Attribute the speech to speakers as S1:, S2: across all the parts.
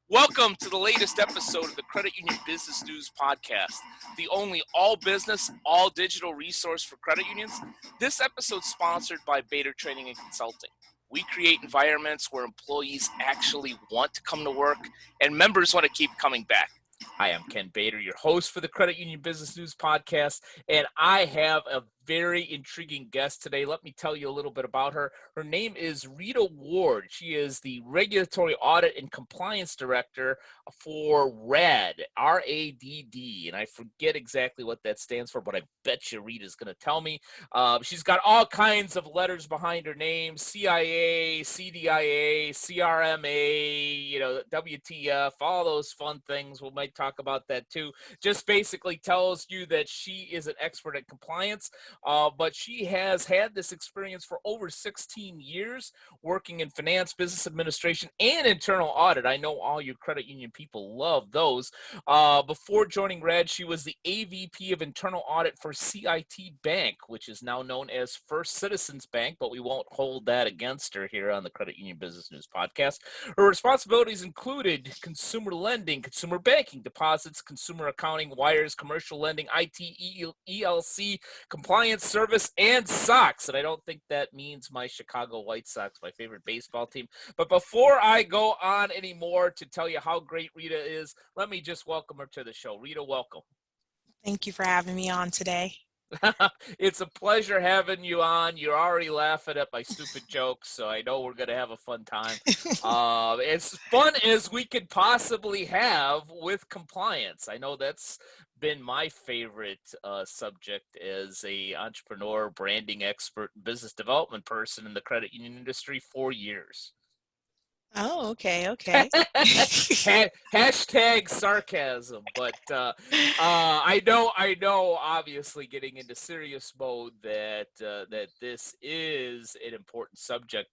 S1: Welcome to the latest episode of the Credit Union Business News Podcast, the only all business, all digital resource for credit unions. This episode is sponsored by Bader Training and Consulting. We create environments where employees actually want to come to work and members want to keep coming back. Hi, I'm Ken Bader, your host for the Credit Union Business News Podcast, and I have a very intriguing guest today. Let me tell you a little bit about her. Her name is Rita Ward. She is the Regulatory Audit and Compliance Director for RAD, R-A-D-D, and I forget exactly what that stands for, but I bet you Rita's going to tell me. She's got all kinds of letters behind her name: CIA, CDIA, CRMA, WTF, all those fun things. We might talk about that too. Just basically tells you that she is an expert at compliance. But she has had this experience for over 16 years working in finance, business administration, and internal audit. I know all you credit union people love those. Before joining RAD, she was the AVP of internal audit for CIT Bank, which is now known as First Citizens Bank, but we won't hold that against her here on the Credit Union Business News Podcast. Her responsibilities included consumer lending, consumer banking, deposits, consumer accounting, wires, commercial lending, IT, ELC, compliance service, and socks. And I don't think that means my Chicago White Sox, my favorite baseball team. But before I go on anymore to tell you how great Rita is, let me just welcome her to the show. Rita, welcome.
S2: Thank you for having me on today.
S1: It's a pleasure having you on. You're already laughing at my stupid jokes, so I know we're going to have a fun time. As fun as we could possibly have with compliance. I know that's been my favorite subject as a entrepreneur, branding expert, business development person in the credit union industry for years.
S2: Oh, okay.
S1: Hashtag sarcasm, but I know. Obviously, getting into serious mode, that this is an important subject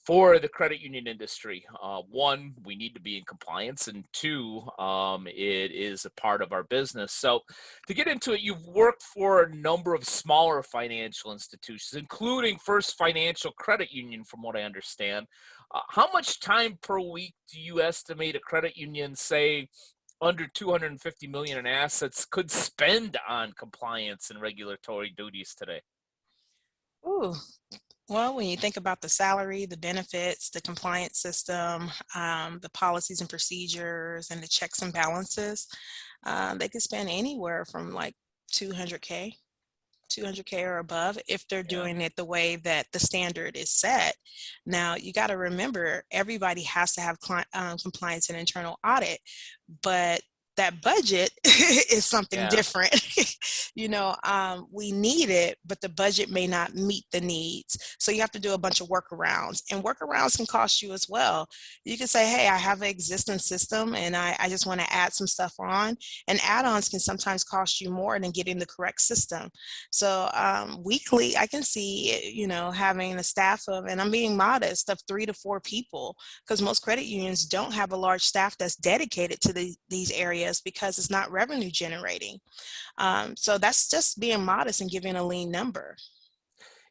S1: for the credit union industry. One, we need to be in compliance, and two, it is a part of our business. So, to get into it, you've worked for a number of smaller financial institutions, including First Financial Credit Union, from what I understand. How much time per week do you estimate a credit union, say under 250 million in assets, could spend on compliance and regulatory duties today?
S2: Ooh, well, when you think about the salary, the benefits, the compliance system, the policies and procedures, and the checks and balances, they could spend anywhere from like 200K. 200K or above if they're
S1: Yeah.
S2: doing it the way that the standard is set. Now, you got to remember, everybody has to have compliance and internal audit, but that budget is something
S1: Yeah.
S2: different. We need it, but the budget may not meet the needs. So you have to do a bunch of workarounds, and workarounds can cost you as well. You can say, hey, I have an existing system and I just want to add some stuff on, and add-ons can sometimes cost you more than getting the correct system. So weekly, I can see, having a staff of, and I'm being modest, of 3 to 4 people, because most credit unions don't have a large staff that's dedicated to these areas because it's not revenue generating. So that's just being modest and giving a lean number.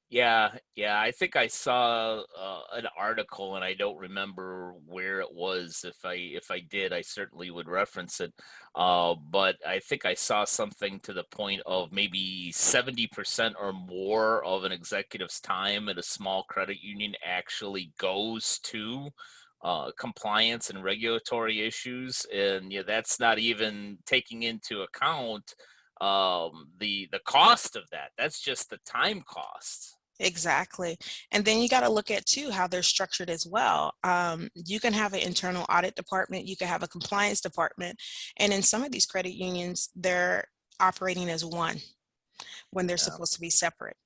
S1: Yeah. I think I saw an article, and I don't remember where it was. If I did, I certainly would reference it. But I think I saw something to the point of maybe 70% or more of an executive's time at a small credit union actually goes to compliance and regulatory issues, and yeah, that's not even taking into account the cost of that. That's just the time cost.
S2: Exactly. And then you got to look at too how they're structured as well. You can have an internal audit department, you can have a compliance department, and in some of these credit unions, they're operating as one when they're
S1: Yeah.
S2: supposed to be separate.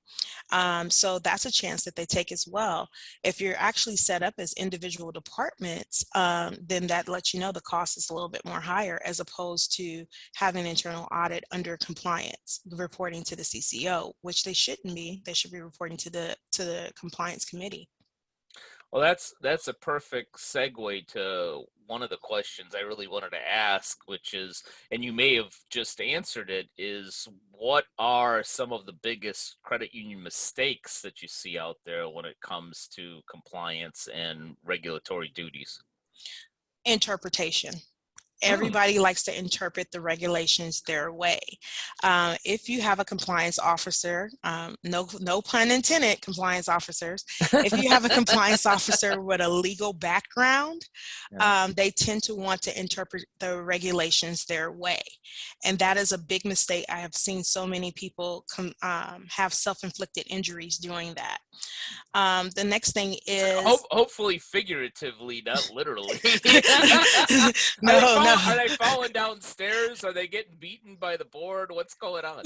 S2: So that's a chance that they take as well. If you're actually set up as individual departments, then that lets you know the cost is a little bit more higher, as opposed to having internal audit under compliance, reporting to the CCO, which they shouldn't be. They should be reporting to the compliance committee.
S1: Well, that's a perfect segue to one of the questions I really wanted to ask, which is, and you may have just answered it, is what are some of the biggest credit union mistakes that you see out there when it comes to compliance and regulatory duties?
S2: Interpretation.
S1: Hmm.
S2: Everybody likes to interpret the regulations their way. If you have a compliance officer, no pun intended, compliance officers. If you have a compliance officer with a legal background,
S1: Yeah.
S2: they tend to want to interpret the regulations their way, and that is a big mistake. I have seen so many people have self-inflicted injuries doing that. The next thing is
S1: Hopefully figuratively, not literally.
S2: no, no.
S1: Are they falling downstairs? Are they getting beaten by the board? What's going on?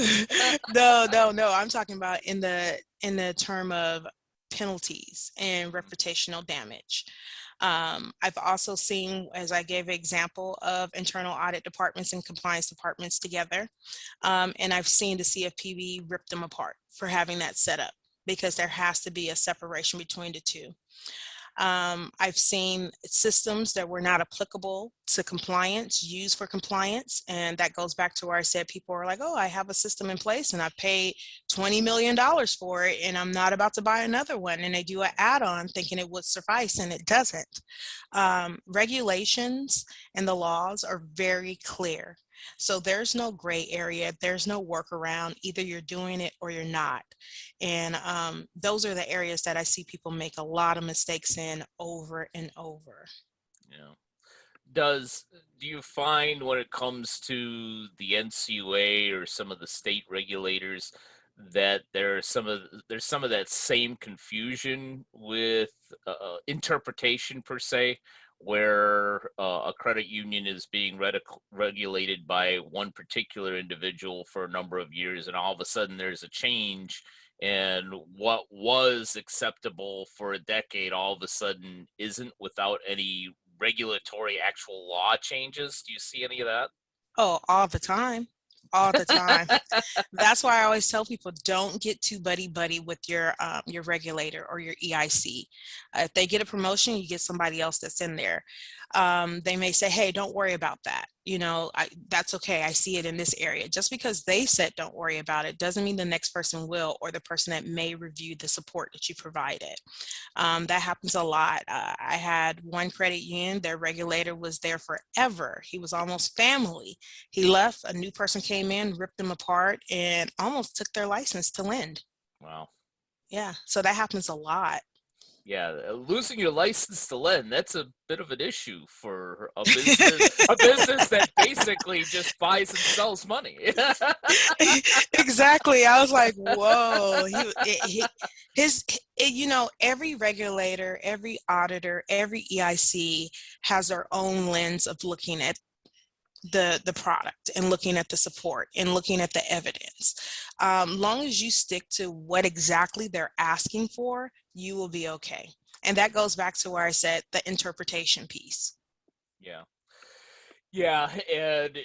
S2: No. I'm talking about in the term of penalties and reputational damage. I've also seen, as I gave an example of internal audit departments and compliance departments together, and I've seen the CFPB rip them apart for having that set up because there has to be a separation between the two. I've seen systems that were not applicable to compliance used for compliance. And that goes back to where I said people are like, oh, I have a system in place and I paid $20 million for it and I'm not about to buy another one. And they do an add on thinking it would suffice and it doesn't. Regulations and the laws are very clear. So there's no gray area, there's no workaround. Either you're doing it or you're not. And those are the areas that I see people make a lot of mistakes in over and over.
S1: Yeah. Does do you find when it comes to the NCUA or some of the state regulators that there's some of that same confusion with interpretation per se, where a credit union is being regulated by one particular individual for a number of years, and all of a sudden there's a change, and what was acceptable for a decade all of a sudden isn't without any regulatory actual law changes? Do you see any of that?
S2: Oh, all the time. All the time. That's why I always tell people don't get too buddy buddy with your regulator or your EIC. If they get a promotion, you get somebody else that's in there. They may say, "Hey, don't worry about that. That's okay. I see it in this area." Just because they said don't worry about it doesn't mean the next person will, or the person that may review the support that you provided. That happens a lot. I had one credit union, their regulator was there forever. He was almost family. He left, a new person came in, ripped them apart, and almost took their license to lend.
S1: Wow.
S2: Yeah, so that happens a lot.
S1: Yeah, losing your license to lend, that's a bit of an issue for a business that basically just buys and sells money.
S2: Exactly. I was like, whoa. Every regulator, every auditor, every EIC has their own lens of looking at the product and looking at the support and looking at the evidence. Long as you stick to what exactly they're asking for, you will be okay. And that goes back to where I said the interpretation piece.
S1: Yeah. Yeah, and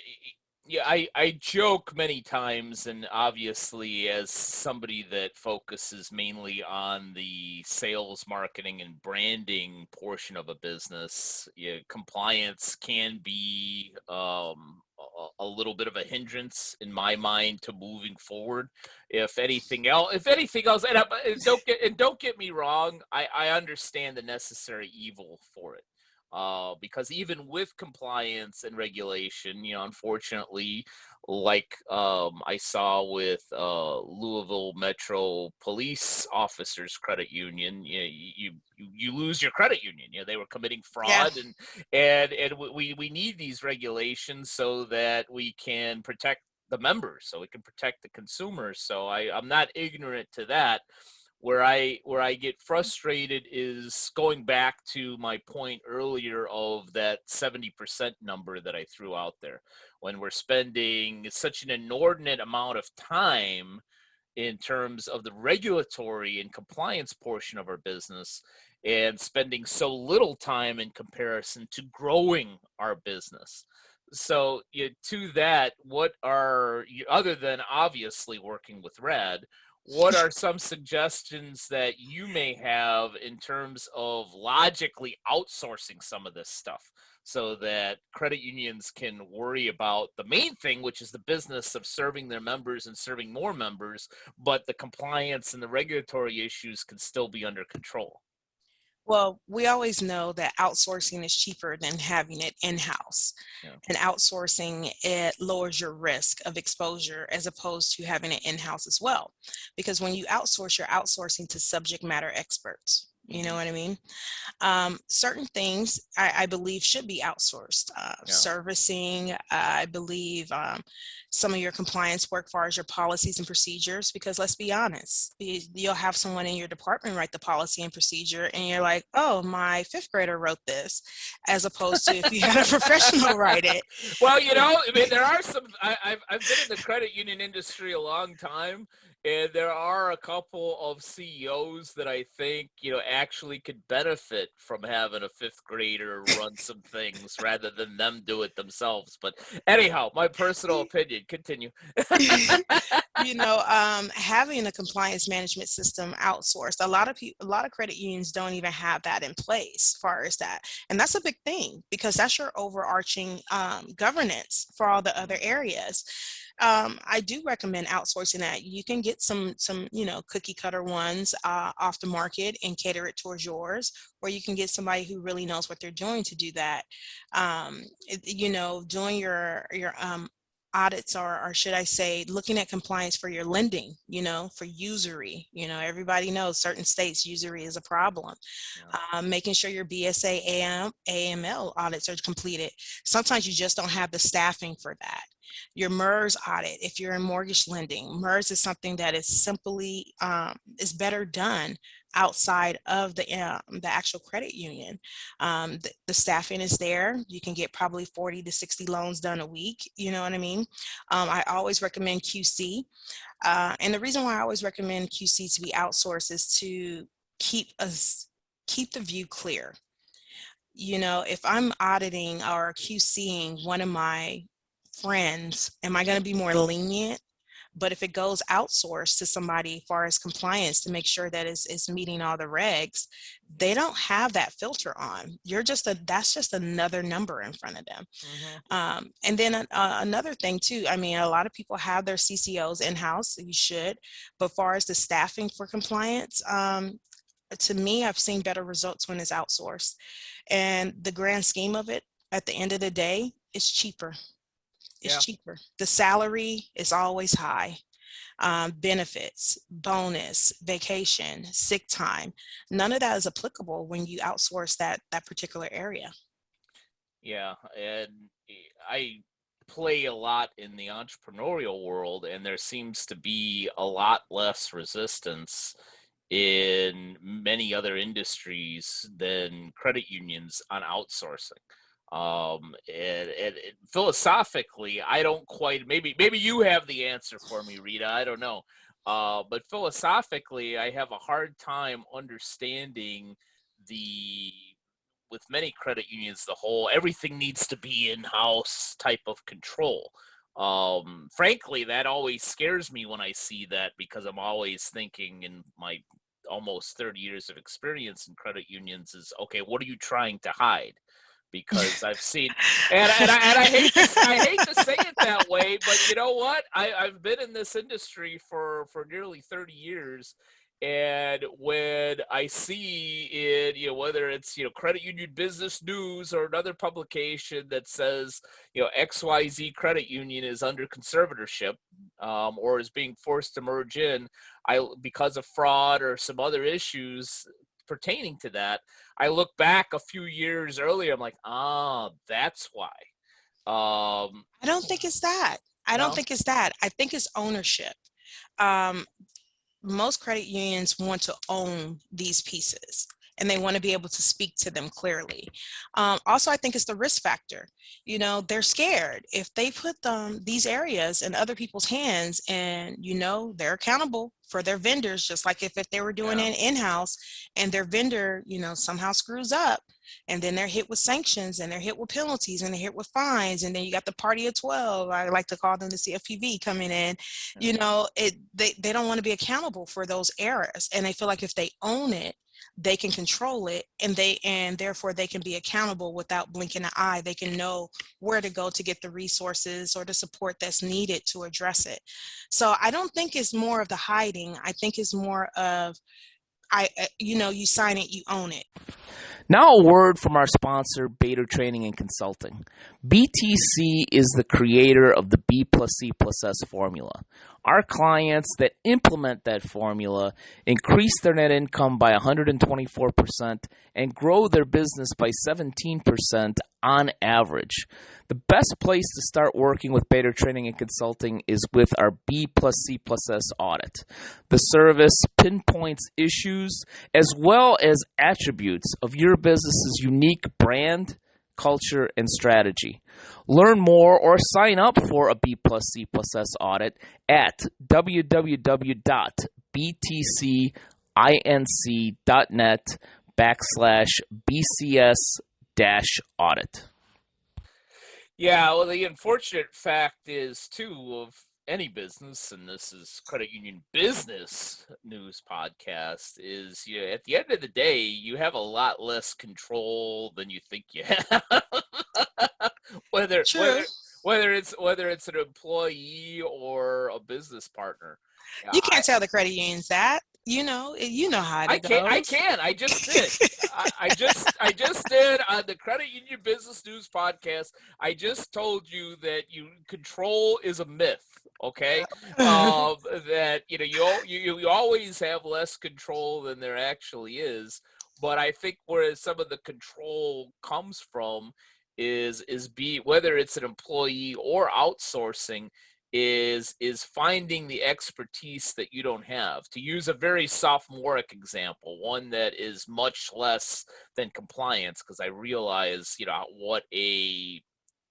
S1: yeah, I joke many times, and obviously, as somebody that focuses mainly on the sales, marketing, and branding portion of a business, yeah, compliance can be a little bit of a hindrance in my mind to moving forward. If anything else, and don't get me wrong, I understand the necessary evil for it, because even with compliance and regulation, unfortunately, like I saw with Louisville Metro Police Officers Credit Union, you lose your credit union. They were committing
S2: Yeah.
S1: fraud, and we need these regulations so that we can protect the members, so we can protect the consumers. So I'm not ignorant to that. Where I get frustrated is going back to my point earlier of that 70% number that I threw out there. When we're spending such an inordinate amount of time in terms of the regulatory and compliance portion of our business, and spending so little time in comparison to growing our business. So, to that, what are you, other than obviously working with Red, what are some suggestions that you may have in terms of logically outsourcing some of this stuff so that credit unions can worry about the main thing, which is the business of serving their members and serving more members, but the compliance and the regulatory issues can still be under control?
S2: Well, we always know that outsourcing is cheaper than having it in-house.
S1: Yeah.
S2: And outsourcing, it lowers your risk of exposure as opposed to having it in-house as well. Because when you outsource, you're outsourcing to subject matter experts. You know
S1: Hmm.
S2: what I mean? Certain things I believe should be outsourced.
S1: Yeah.
S2: Servicing, I believe some of your compliance work, far as your policies and procedures, because let's be honest, you'll have someone in your department write the policy and procedure, and you're like, oh, my fifth grader wrote this, as opposed to if you had a professional write it.
S1: Well, I mean, there are some. I've been in the credit union industry a long time, and there are a couple of CEOs that I think actually could benefit from having a fifth grader run some things rather than them do it themselves. But anyhow, my personal opinion. Continue.
S2: Having a compliance management system outsourced, a lot of people, a lot of credit unions don't even have that in place, as far as that, and that's a big thing because that's your overarching governance for all the other areas. I do recommend outsourcing that. You can get some cookie cutter ones off the market and cater it towards yours, or you can get somebody who really knows what they're doing to do that. Doing your audits, or should I say, looking at compliance for your lending, for usury. Everybody knows certain states usury is a problem.
S1: Yeah.
S2: Making sure your BSA AML audits are completed. Sometimes you just don't have the staffing for that. Your MERS audit, if you're in mortgage lending, MERS is something that is simply is better done outside of the actual credit union. The staffing is there. You can get probably 40 to 60 loans done a week. You know what I mean? I always recommend QC. And the reason why I always recommend QC to be outsourced is to keep the view clear. If I'm auditing or QCing one of my friends, am I going to be more lenient? But if it goes outsourced to somebody as far as compliance to make sure that it's meeting all the regs, they don't have that filter on. That's just another number in front of them.
S1: Hmm.
S2: And then another thing too, I mean, a lot of people have their CCOs in-house, so you should, but far as the staffing for compliance, to me, I've seen better results when it's outsourced. And the grand scheme of it, at the end of the day, it's cheaper. It's
S1: Yeah.
S2: cheaper. The salary is always high. Benefits, bonus, vacation, sick time. None of that is applicable when you outsource that particular area.
S1: Yeah, and I play a lot in the entrepreneurial world, and there seems to be a lot less resistance in many other industries than credit unions on outsourcing. And philosophically, I don't quite. Maybe you have the answer for me, Rita. I don't know. But philosophically, I have a hard time understanding the with many credit unions, the whole everything needs to be in-house type of control. Frankly, that always scares me when I see that because I'm always thinking in my almost 30 years of experience in credit unions is okay, what are you trying to hide? Because I've seen, and I hate to say it that way, but you know what? I've been in this industry for nearly 30 years, and when I see it, whether it's Credit Union Business News or another publication that says XYZ Credit Union is under conservatorship, or is being forced to merge in, because of fraud or some other issues pertaining to that, I look back a few years earlier. I'm like, that's why.
S2: I don't think it's that. I don't
S1: No.
S2: think it's that. I think it's ownership. Um, Most credit unions want to own these pieces and they want to be able to speak to them clearly. Also, I think it's the risk factor. They're scared if they put these areas in other people's hands, and they're accountable for their vendors, just like if they were doing
S1: Yeah.
S2: it in-house and their vendor somehow screws up, and then they're hit with sanctions and they're hit with penalties and they're hit with fines, and then you got the party of 12, I like to call them, the CFPB, coming in.
S1: Yeah.
S2: They don't want to be accountable for those errors, and they feel like if they own it, they can control it, and therefore they can be accountable without blinking an eye. They can know where to go to get the resources or the support that's needed to address it. So I don't think it's more of the hiding. I think it's more of you sign it, you own it.
S1: Now a word from our sponsor, Bader Training and Consulting. BTC is the creator of the B plus C plus S formula. Our clients that implement that formula increase their net income by 124% and grow their business by 17% on average. The best place to start working with Bader Training and Consulting is with our B plus C plus S audit. The service pinpoints issues as well as attributes of your business's unique brand, culture, and strategy. Learn more or sign up for a B plus C plus S audit at www.btcinc.net/BCS-audit. Yeah, well, the unfortunate fact is, too, of any business, and this is Credit Union Business News Podcast, is at the end of the day, you have a lot less control than you think you have. whether
S2: True.
S1: whether it's an employee or a business partner.
S2: You can't tell the credit unions that. You know how it goes.
S1: I can. I just did. I just did on the Credit Union Business News Podcast. I just told you that control is a myth. Okay, that you always have less control than there actually is. But I think where some of the control comes from is whether it's an employee or outsourcing, is finding the expertise that you don't have. To use a very sophomoric example, one that is much less than compliance, because I realize what a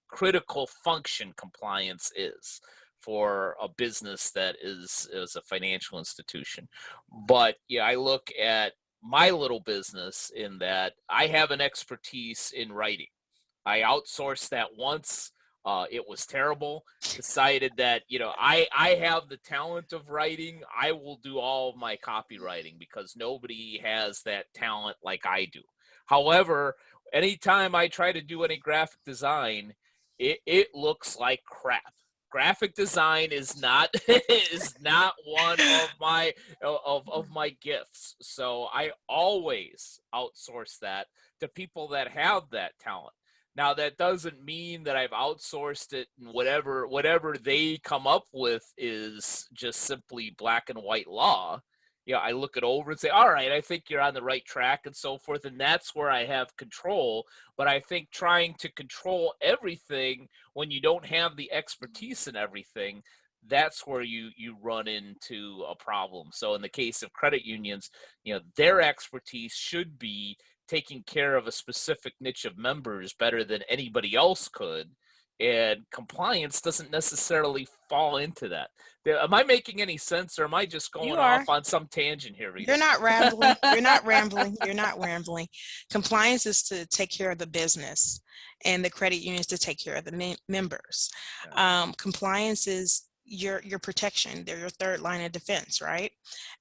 S1: critical function compliance is for a business that is a financial institution. But I look at my little business in that I have an expertise in writing. I outsourced that once. It was terrible. Decided that, I have the talent of writing. I will do all of my copywriting because nobody has that talent like I do. However, anytime I try to do any graphic design, it looks like crap. Graphic design is not is not one of my gifts. So I always outsource that to people that have that talent. Now, that doesn't mean that I've outsourced it and whatever they come up with is just simply black and white law. I look it over and say, all right, I think you're on the right track and so forth. And that's where I have control. But I think trying to control everything when you don't have the expertise in everything, that's where you run into a problem. So in the case of credit unions, their expertise should be taking care of a specific niche of members better than anybody else could. And compliance doesn't necessarily fall into that. Am I making any sense, or am I just going off on some tangent here, Rita?
S2: You're not rambling. You're not rambling. You're not rambling. Compliance is to take care of the business, and the credit union is to take care of the members. Compliance is your protection. They're your third line of defense, right?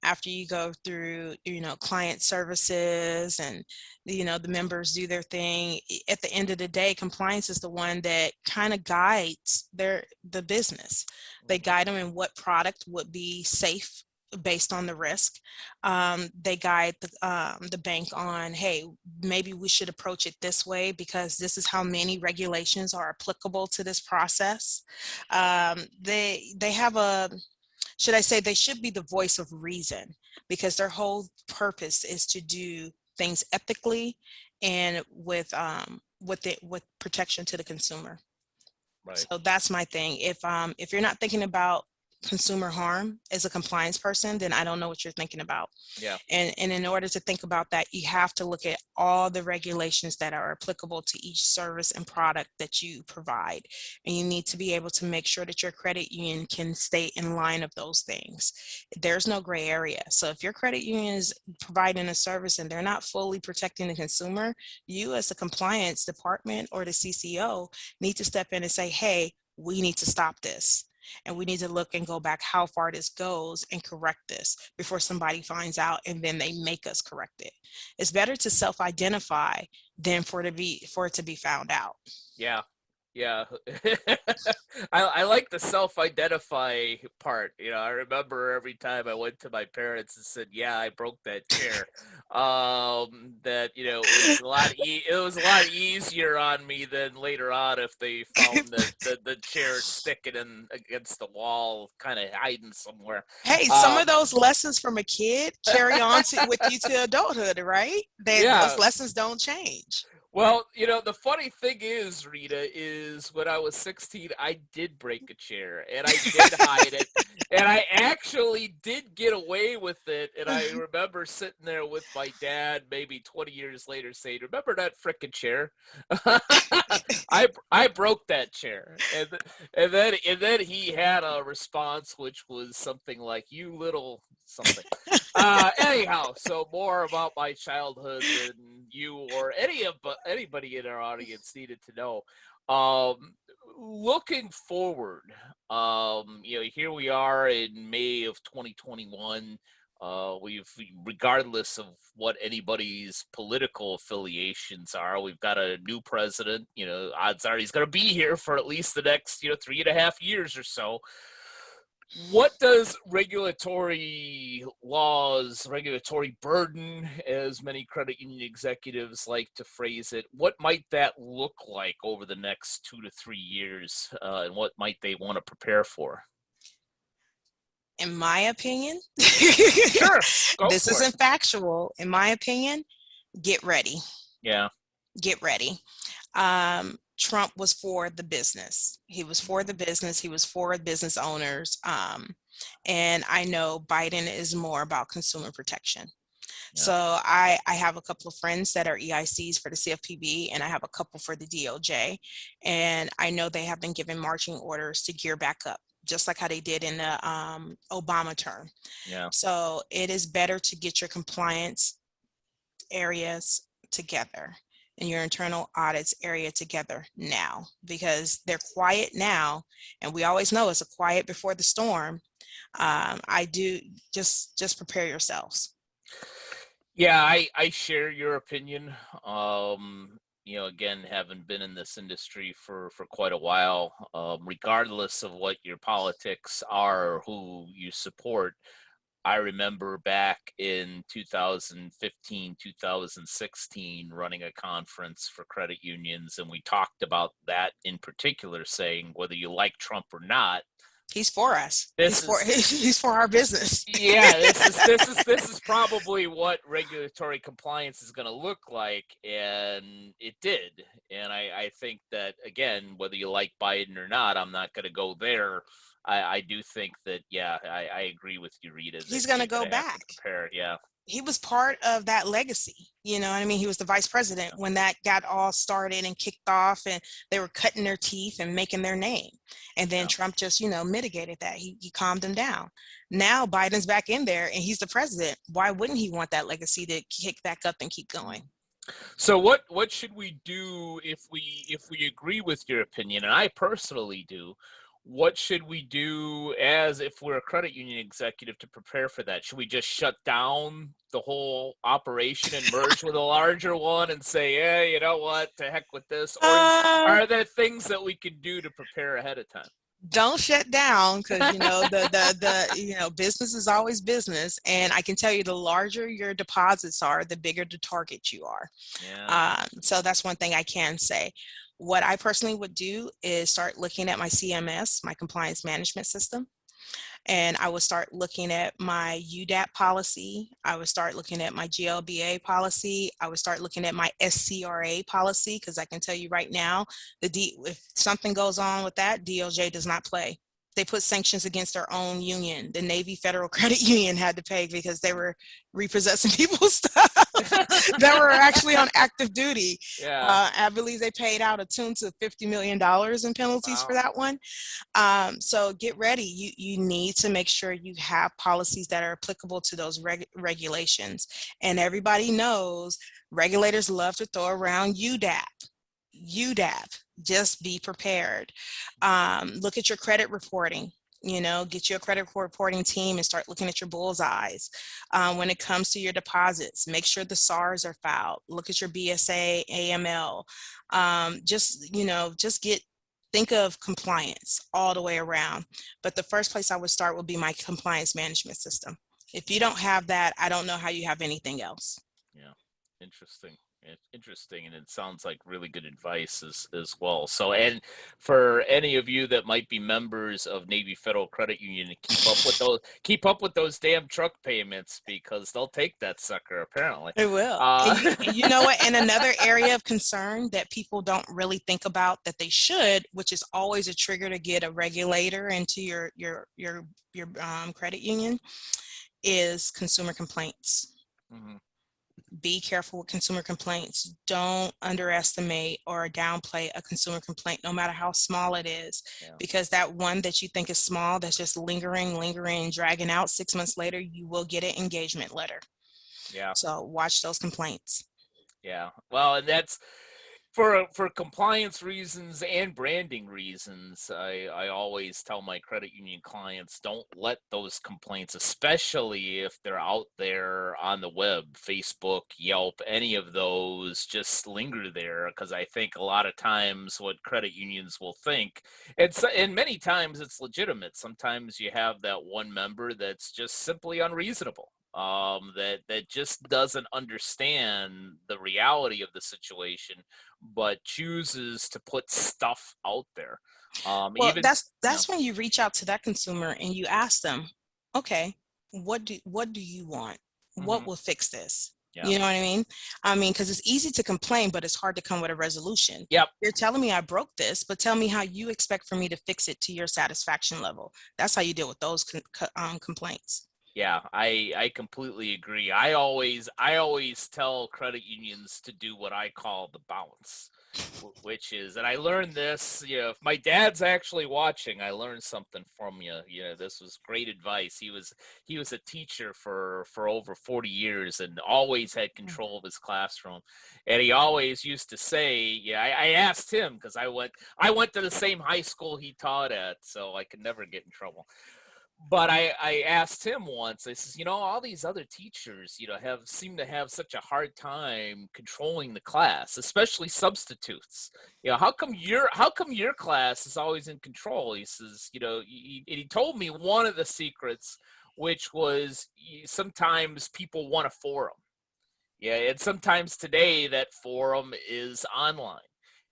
S2: After you go through, client services and, the members do their thing. At the end of the day, compliance is the one that kind of guides the business. They guide them in what product would be safe based on the risk. They guide the bank on, hey, maybe we should approach it this way because this is how many regulations are applicable to this process. They have should I say, they should be the voice of reason, because their whole purpose is to do things ethically and with protection to the consumer. Right. So that's my thing. If you're not thinking about consumer harm as a compliance person, then I don't know what you're thinking about.
S1: Yeah.
S2: And in order to think about that, you have to look at all the regulations that are applicable to each service and product that you provide. And you need to be able to make sure that your credit union can stay in line of those things. There's no gray area. So if your credit union is providing a service and they're not fully protecting the consumer, you as a compliance department or the CCO need to step in and say, hey, we need to stop this. And we need to look and go back how far this goes and correct this before somebody finds out and then they make us correct it. It's better to self-identify than for it to be found out.
S1: Yeah. Yeah. I like the self-identify part. I remember every time I went to my parents and said, "Yeah, I broke that chair." That it was a lot easier on me than later on if they found the chair sticking in against the wall, kind of hiding somewhere.
S2: Hey, some of
S1: Um,
S2: those lessons from a kid carry on with you to adulthood, right? Those
S1: yeah.
S2: lessons don't change.
S1: Well, the funny thing is, Rita, is when I was 16, I did break a chair and I did hide it. And I actually did get away with it. And I remember sitting there with my dad maybe 20 years later saying, "Remember that frickin' chair?" I broke that chair. And then he had a response which was something like, "You little something." Anyhow, so more about my childhood than you or anybody in our audience needed to know. Um, Looking forward, here we are in May of 2021. Regardless of what anybody's political affiliations are, we've got a new president. Odds are he's going to be here for at least the next 3.5 years or so. What does regulatory laws, regulatory burden, as many credit union executives like to phrase it, what might that look like over the next 2 to 3 years, and what might they want to prepare for?
S2: In my opinion,
S1: Sure, go
S2: this
S1: for it.
S2: isn't factual. In my opinion, get ready.
S1: Yeah,
S2: Get ready. Trump was for the business. He was for the business. He was for business owners. And I know Biden is more about consumer protection.
S1: yeah,
S2: So I have a couple of friends that are EICs for the CFPB, and I have a couple for the DOJ. And I know they have been given marching orders to gear back up, just like how they did in the Obama term.
S1: yeah.
S2: So it is better to get your compliance areas together and your internal audits area together now, because they're quiet now, and we always know it's a quiet before the storm. I do just prepare yourselves.
S1: Yeah, I share your opinion. Again, having been in this industry for quite a while, regardless of what your politics are or who you support, I remember back in 2015, 2016, running a conference for credit unions, and we talked about that in particular, saying whether you like Trump or not,
S2: He's for us.
S1: this is
S2: He's for our business.
S1: yeah, this is probably what regulatory compliance is going to look like, and it did. And I think that, again, whether you like Biden or not, I'm not going to go there. I do think that, yeah, I agree with you, Rita, that
S2: He's going to
S1: you're
S2: go
S1: going to have to
S2: back.
S1: prepare. Yeah,
S2: He was part of that legacy. You know what I mean? He was the vice president when that got all started and kicked off, and they were cutting their teeth and making their name. And then
S1: yeah.
S2: Trump just, mitigated that. He calmed them down. Now Biden's back in there and he's the president. Why wouldn't he want that legacy to kick back up and keep going?
S1: So what should we do if we agree with your opinion, and I personally do? What should we do as if we're a credit union executive to prepare for that? Should we just shut down the whole operation and merge with a larger one and say, "Yeah, you know what? To heck with this"? Or
S2: Uh,
S1: are there things that we can do to prepare ahead of time?
S2: don't shut down, because the business is always business, and I can tell you the larger your deposits are, the bigger the target you are.
S1: Yeah.
S2: So that's one thing I can say. What I personally would do is start looking at my CMS, my compliance management system, and I would start looking at my UDAP policy. I would start looking at my GLBA policy. I would start looking at my SCRA policy, because I can tell you right now, if something goes on with that, DOJ does not play. They put sanctions against their own union. The Navy Federal Credit Union had to pay because they were repossessing people's stuff that were actually on active duty.
S1: Yeah.
S2: I believe they paid out a tune to $50 million in penalties for
S1: Wow.
S2: that one. So get ready. You need to make sure you have policies that are applicable to those regulations. And everybody knows regulators love to throw around UDAP. UDAP. Just be prepared. Look at your credit reporting. Get you a credit reporting team and start looking at your bullseyes. When it comes to your deposits, make sure the SARs are filed. Look at your BSA, AML. Just get think of compliance all the way around. But the first place I would start would be my compliance management system. If you don't have that, I don't know how you have anything else.
S1: Yeah, interesting. Interesting, and it sounds like really good advice as well. So, and for any of you that might be members of Navy Federal Credit Union, keep up with those damn truck payments because they'll take that sucker apparently.
S2: It will.
S1: Uh,
S2: And you know what? And another area of concern that people don't really think about that they should, which is always a trigger to get a regulator into your credit union, is consumer complaints.
S1: mhm,
S2: Be careful with consumer complaints. Don't underestimate or downplay a consumer complaint, no matter how small it is,
S1: yeah,
S2: because that one that you think is small, that's just lingering, dragging out, 6 months later, you will get an engagement letter.
S1: yeah.
S2: So watch those complaints.
S1: Yeah. Well, and that's for compliance reasons and branding reasons. I always tell my credit union clients don't let those complaints, especially if they're out there on the web, Facebook, Yelp, any of those, just linger there because I think a lot of times what credit unions will think, and many times it's legitimate. Sometimes you have that one member that's just simply unreasonable, that just doesn't understand the reality of the situation, but chooses to put stuff out there.
S2: Well,
S1: Even yeah,
S2: that's when you reach out to that consumer and you ask them, okay, what do you want? What
S1: hmm
S2: will fix this?
S1: yeah,
S2: You know what I mean? I mean, because it's easy to complain, but it's hard to come with a resolution.
S1: yep,
S2: You're telling me I broke this, but tell me how you expect for me to fix it to your satisfaction level. That's how you deal with those complaints.
S1: yeah. I completely agree. I always tell credit unions to do what I call the bounce, which is, and I learned this. If my dad's actually watching, I learned something from you. This was great advice. He was a teacher for over 40 years and always had control of his classroom. And he always used to say, yeah, I asked him because I went to the same high school he taught at, so I could never get in trouble. But I asked him once, I says, all these other teachers, seem to have such a hard time controlling the class, especially substitutes. How come your class is always in control? He says, and he told me one of the secrets, which was sometimes people want a forum. Yeah, and sometimes today that forum is online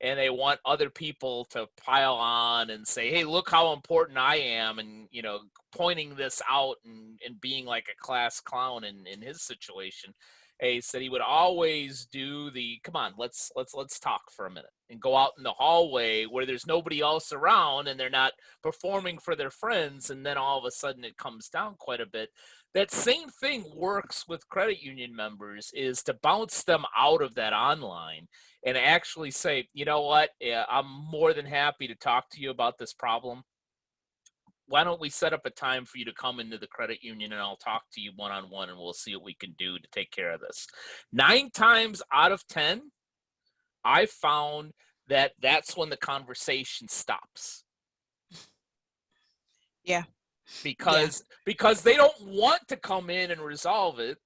S1: and they want other people to pile on and say, hey, look how important I am, and pointing this out and being like a class clown in his situation. He said he would always do the come on, let's talk for a minute and go out in the hallway where there's nobody else around and they're not performing for their friends, and then all of a sudden it comes down quite a bit. That same thing works with credit union members, is to bounce them out of that online and actually say, you know what, yeah, I'm more than happy to talk to you about this problem. Why don't we set up a time for you to come into the credit union and I'll talk to you one on one and we'll see what we can do to take care of this. 9 times out of 10, I found that that's when the conversation stops
S2: Yeah, yeah.
S1: because they don't want to come in and resolve it.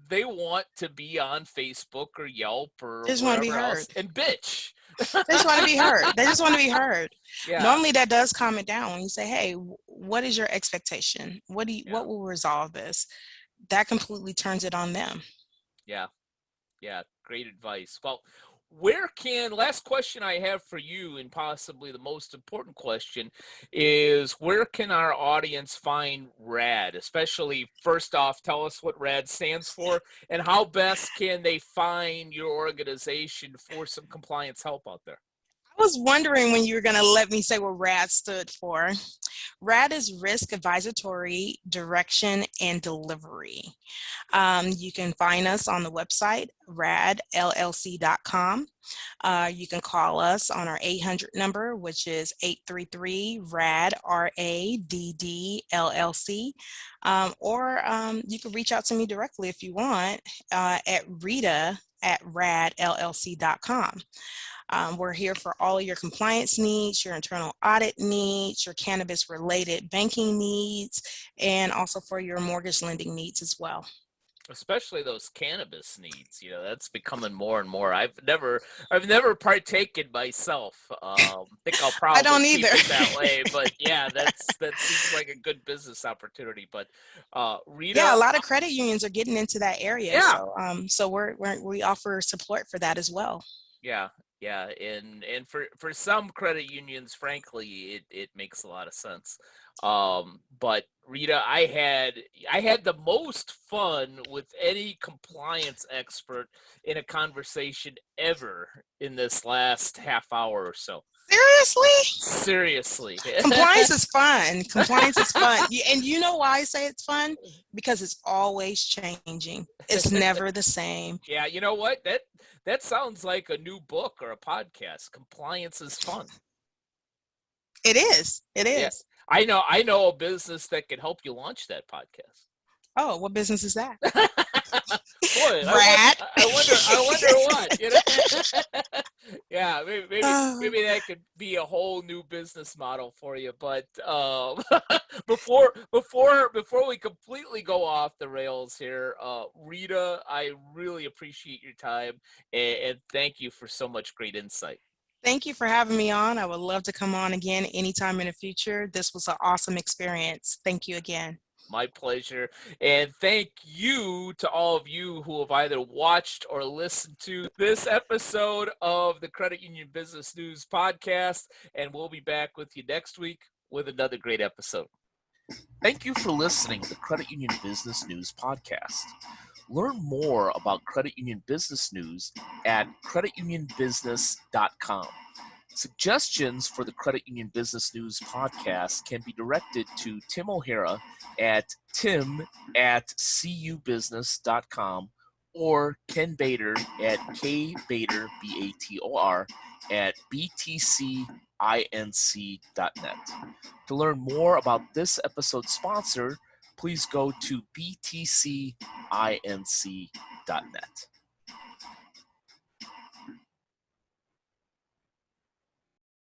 S1: They want to be on Facebook or Yelp or
S2: They just want to be
S1: wherever else
S2: heard.
S1: and bitch.
S2: They just want to be heard. They just want to be heard.
S1: Yeah,
S2: Normally that does calm it down when you say, hey, what is your expectation?
S1: yeah,
S2: What will resolve this? That completely turns it on them.
S1: yeah. Yeah, great advice. Well, last question I have for you, and possibly the most important question, is where can our audience find RAD? Especially, first off, tell us what RAD stands for and how best can they find your organization for some compliance help out there?
S2: I was wondering when you were going to let me say what RAD stood for. RAD is Risk Advisory Direction and Delivery. You can find us on the website, radllc.com. You can call us on our 800 number, which is 833-RAD, RADD, or you can reach out to me directly if you want at Rita at radllc.com. We're here for all of your compliance needs, your internal audit needs, your cannabis-related banking needs, and also for your mortgage lending needs as well.
S3: Especially those cannabis needs, that's becoming more and more. I've never partaken myself. Think I'll
S2: I
S3: probably
S2: don't either.
S3: keep it that way, but yeah, that seems like a good business opportunity. But
S2: Yeah, a
S3: Rita,
S2: lot of credit unions are getting into that area,
S3: yeah,
S2: so we offer support for that as well.
S3: yeah, yeah, and for some credit unions, frankly, it makes a lot of sense. But Rita, I had the most fun with any compliance expert in a conversation ever in this last half hour or so.
S2: Seriously?
S3: Seriously.
S2: Compliance is fun. Compliance is fun. And you know why I say it's fun? Because it's always changing. It's never the same.
S3: Yeah, you know what? That sounds like a new book or a podcast. Compliance is fun.
S2: It is. It
S3: Yeah.
S2: is.
S3: I know a business that can help you launch that podcast.
S2: Oh, what business is that?
S3: Boy, I wonder,
S2: Rat.
S3: I wonder what. Yeah, maybe
S2: Oh,
S3: maybe that could be a whole new business model for you. But before we completely go off the rails here, Rita, I really appreciate your time and thank you for so much great insight.
S2: thank you for having me on. I would love to come on again anytime in the future. This was an awesome experience. Thank you again.
S3: My pleasure. And thank you to all of you who have either watched or listened to this episode of the Credit Union Business News Podcast. And we'll be back with you next week with another great episode.
S1: Thank you for listening to the Credit Union Business News Podcast. Learn more about credit union business news at creditunionbusiness.com. Suggestions for the Credit Union Business News Podcast can be directed to Tim O'Hara at tim@cubusiness.com or Ken Bader at kbader, B-A-T-O-R, at btcinc.net. To learn more about this episode's sponsor, please go to btcinc.net.